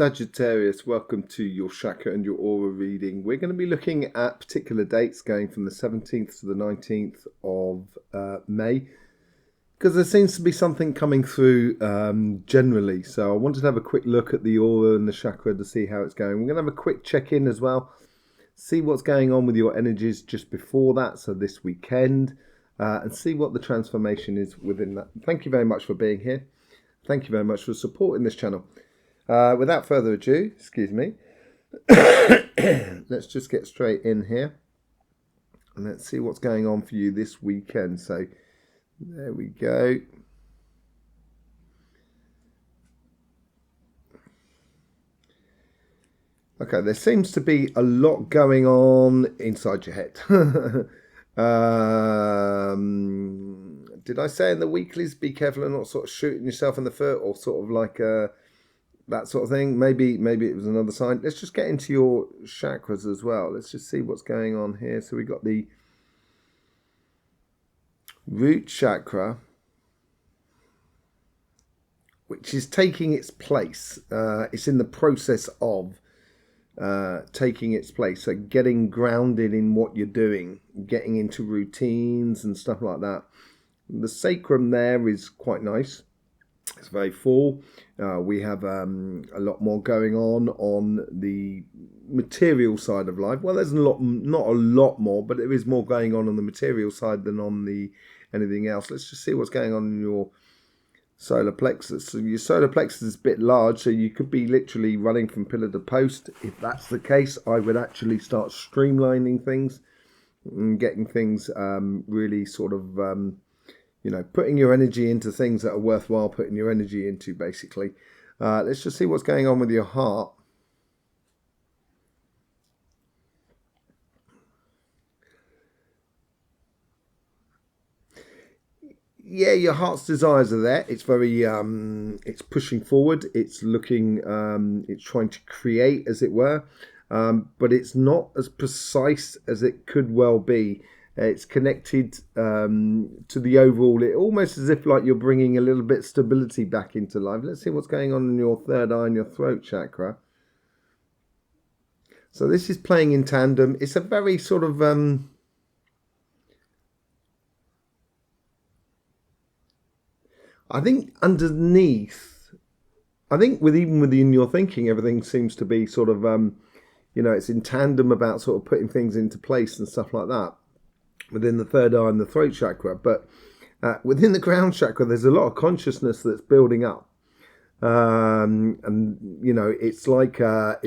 Sagittarius, welcome to your chakra and your aura reading. We're going to be looking at particular dates going from the 17th to the 19th of May, because there seems to be something coming through generally. So I wanted to have a quick look at the aura and the chakra to see how it's going. We're going to have a quick check-in as well, see what's going on with your energies just before that, so this weekend, and see what the transformation is within that. Thank you very much for being here. Thank you very much for supporting this channel. Without further ado, excuse me, let's just get straight in here and let's see what's going on for you this weekend. So there we go. Okay, there seems to be a lot going on inside your head. Did I say in the weeklies, be careful of not sort of shooting yourself in the foot, or sort of like that sort of thing? Maybe it was another sign. Let's just get into your chakras as well. Let's just see what's going on here. So we got the root chakra, which is taking its place. It's in the process of taking its place. So getting grounded in what you're doing, getting into routines and stuff like that. The sacrum there is quite nice. It's very full. We have a lot more going on the material side of life. Well, there's not a lot more, but there is more going on the material side than on the anything else. Let's just see what's going on in your solar plexus. So your solar plexus is a bit large, so you could be literally running from pillar to post. If that's the case, I would actually start streamlining things and getting things really sort of putting your energy into things that are worthwhile putting your energy into, basically. Let's just see what's going on with your heart. Yeah, your heart's desires are there. It's very, it's pushing forward. It's looking, it's trying to create, as it were. But it's not as precise as it could well be. It's connected to the overall, almost as if like you're bringing a little bit of stability back into life. Let's see what's going on in your third eye and your throat chakra. So this is playing in tandem. It's a very sort of I think underneath, I think even within your thinking, everything seems to be sort of it's in tandem about sort of putting things into place and stuff like that within the third eye and the throat chakra. But within the crown chakra, there's a lot of consciousness that's building up, and it's like a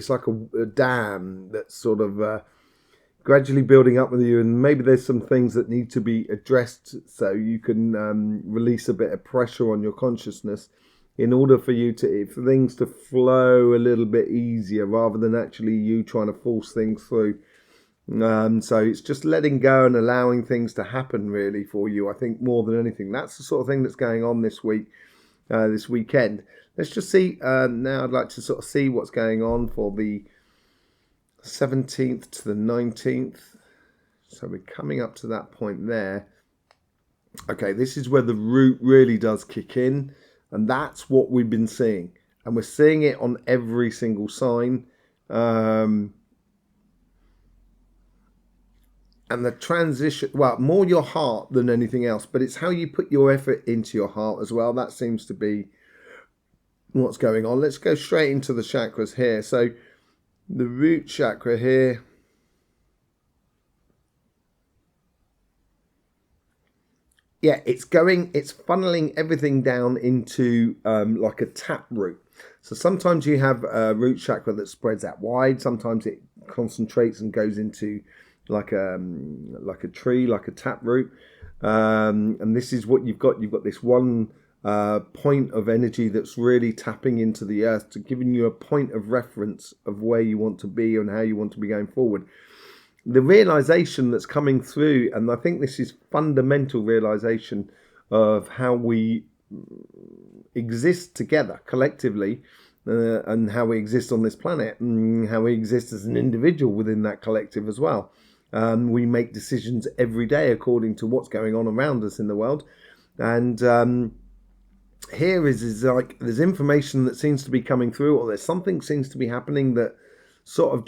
dam that's sort of gradually building up with you, and maybe there's some things that need to be addressed so you can release a bit of pressure on your consciousness in order for things to flow a little bit easier, rather than actually you trying to force things through. So it's just letting go and allowing things to happen, really, for you. I think more than anything, that's the sort of thing that's going on this week, this weekend. Let's just see. Now I'd like to sort of see what's going on for the 17th to the 19th. So we're coming up to that point there. Okay, this is where the root really does kick in, and that's what we've been seeing, and we're seeing it on every single sign. And the transition, well, more your heart than anything else, but it's how you put your effort into your heart as well. That seems to be what's going on. Let's go straight into the chakras here. So the root chakra here. Yeah, it's funneling everything down into like a tap root. So sometimes you have a root chakra that spreads out wide. Sometimes it concentrates and goes into like a tree, like a tap root, and this is what you've got. You've got this one point of energy that's really tapping into the earth, to giving you a point of reference of where you want to be and how you want to be going forward. The realization that's coming through, and I think this is fundamental realization of how we exist together collectively, and how we exist on this planet, and how we exist as an individual within that collective as well. We make decisions every day according to what's going on around us in the world, and here is like there's information that seems to be coming through, or there's something seems to be happening that sort of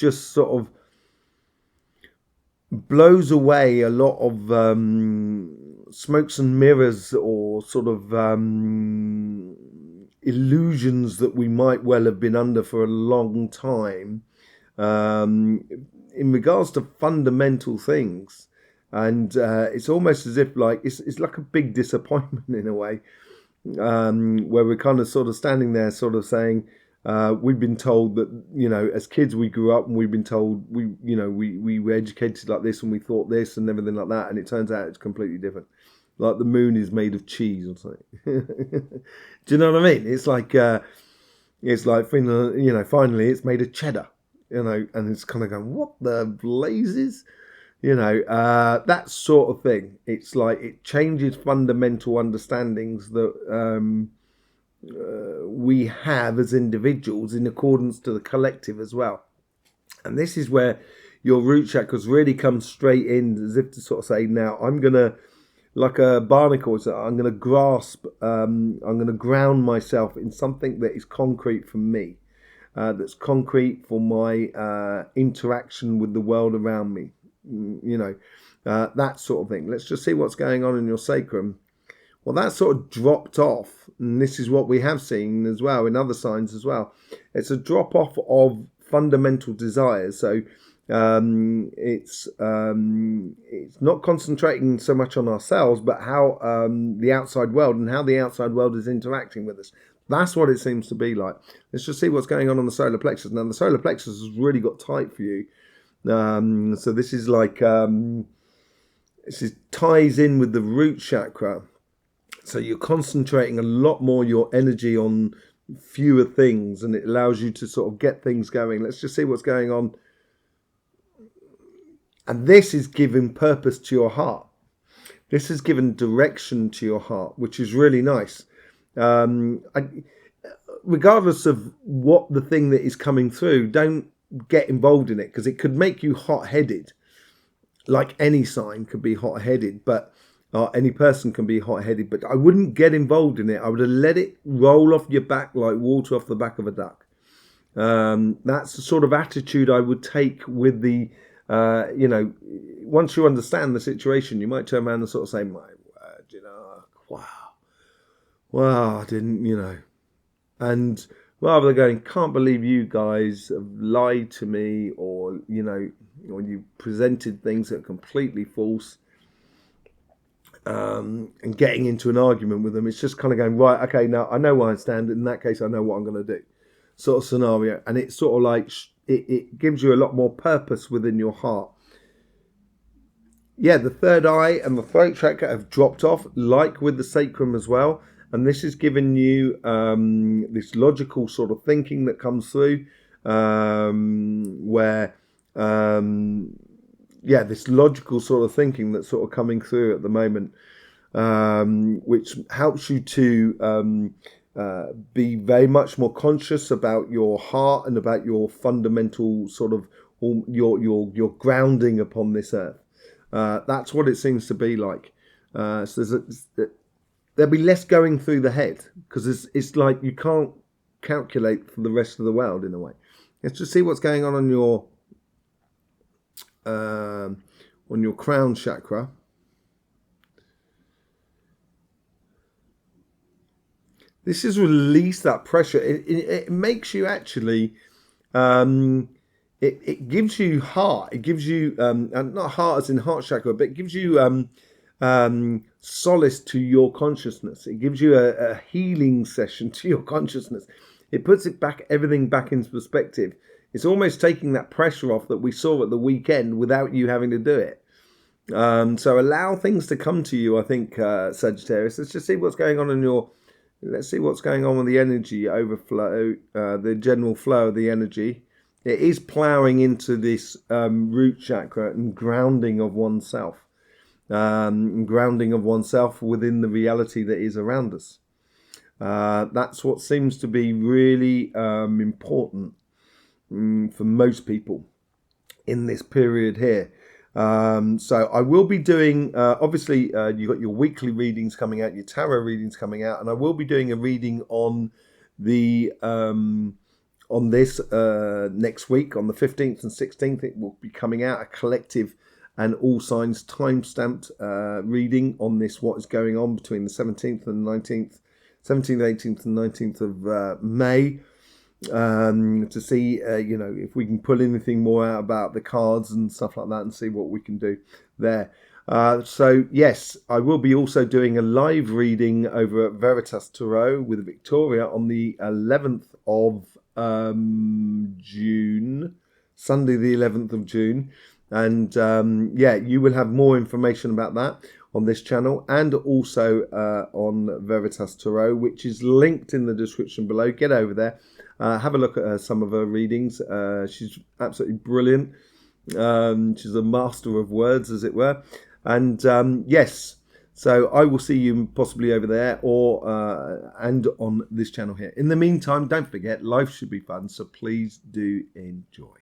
blows away a lot of smokes and mirrors, or sort of illusions that we might well have been under for a long time, in regards to fundamental things. And it's almost as if like it's like a big disappointment in a way, where we're kind of sort of standing there sort of saying, we've been told that, as kids we grew up and we've been told we were educated like this and we thought this and everything like that, and it turns out it's completely different. Like the moon is made of cheese or something. Do you know what I mean? It's like finally it's made of cheddar, and it's kind of going, what the blazes? That sort of thing. It's like it changes fundamental understandings that we have as individuals in accordance to the collective as well. And this is where your root chakras really come straight in, as if to sort of say, now I'm going to, like a barnacle, I'm going to grasp, I'm going to ground myself in something that is concrete for me, that's concrete for my interaction with the world around me. That sort of thing. Let's just see what's going on in your sacrum. Well, that sort of dropped off, and this is what we have seen as well in other signs as well. It's a drop off of fundamental desires. So it's not concentrating so much on ourselves, but how the outside world and how the outside world is interacting with us. That's what it seems to be like. Let's just see what's going on the solar plexus. Now, the solar plexus has really got tight for you. So this is like ties in with the root chakra. So you're concentrating a lot more your energy on fewer things, and it allows you to sort of get things going. Let's just see what's going on. And this is giving purpose to your heart. This has given direction to your heart, which is really nice. Regardless of what the thing that is coming through, don't get involved in it, because it could make you hot-headed. Like any sign could be hot-headed, but any person can be hot-headed, but I wouldn't get involved in it. I would have let it roll off your back like water off the back of a duck. That's the sort of attitude I would take with the, once you understand the situation, you might turn around and sort of say, my word, wow, I didn't, and rather than going, can't believe you guys have lied to me, or, or you presented things that are completely false, and getting into an argument with them. It's just kind of going, right, okay, now I know where I stand. In that case, I know what I'm going to do, sort of scenario. And it's sort of like, it gives you a lot more purpose within your heart. Yeah, the third eye and the throat chakra have dropped off, like with the sacrum as well. And this has given you this logical sort of thinking that comes through, where this logical sort of thinking that's sort of coming through at the moment, which helps you to be very much more conscious about your heart and about your fundamental sort of your grounding upon this earth. That's what it seems to be like. So there'll be less going through the head, because it's like you can't calculate for the rest of the world in a way. Let's just see what's going on your crown chakra. This is release that pressure. It makes you actually, it gives you heart. It gives you, not heart as in heart chakra, but it gives you solace to your consciousness. It gives you a healing session to your consciousness. It puts everything back into perspective. It's almost taking that pressure off that we saw at the weekend without you having to do it. So allow things to come to you, I think, Sagittarius. Let's just see what's going on let's see what's going on with the energy overflow, the general flow of the energy. It is ploughing into this root chakra and grounding of oneself. Grounding of oneself within the reality that is around us. That's what seems to be really important for most people in this period here. So I will be doing, obviously, you've got your weekly readings coming out, your tarot readings coming out, and I will be doing a reading on the on this next week, on the 15th and 16th. It will be coming out, a collective and all signs time-stamped reading on this, what is going on between the 17th and 19th, 17th, 18th and 19th of May. To see, if we can pull anything more out about the cards and stuff like that, and see what we can do there. So yes, I will be also doing a live reading over at Veritas Tarot with Victoria on the 11th of June, Sunday the 11th of June. And you will have more information about that on this channel, and also on Veritas Tarot, which is linked in the description below. Get over there. Have a look at some of her readings. She's absolutely brilliant. She's a master of words, as it were. And yes, so I will see you possibly over there or and on this channel here. In the meantime, don't forget, life should be fun, so please do enjoy.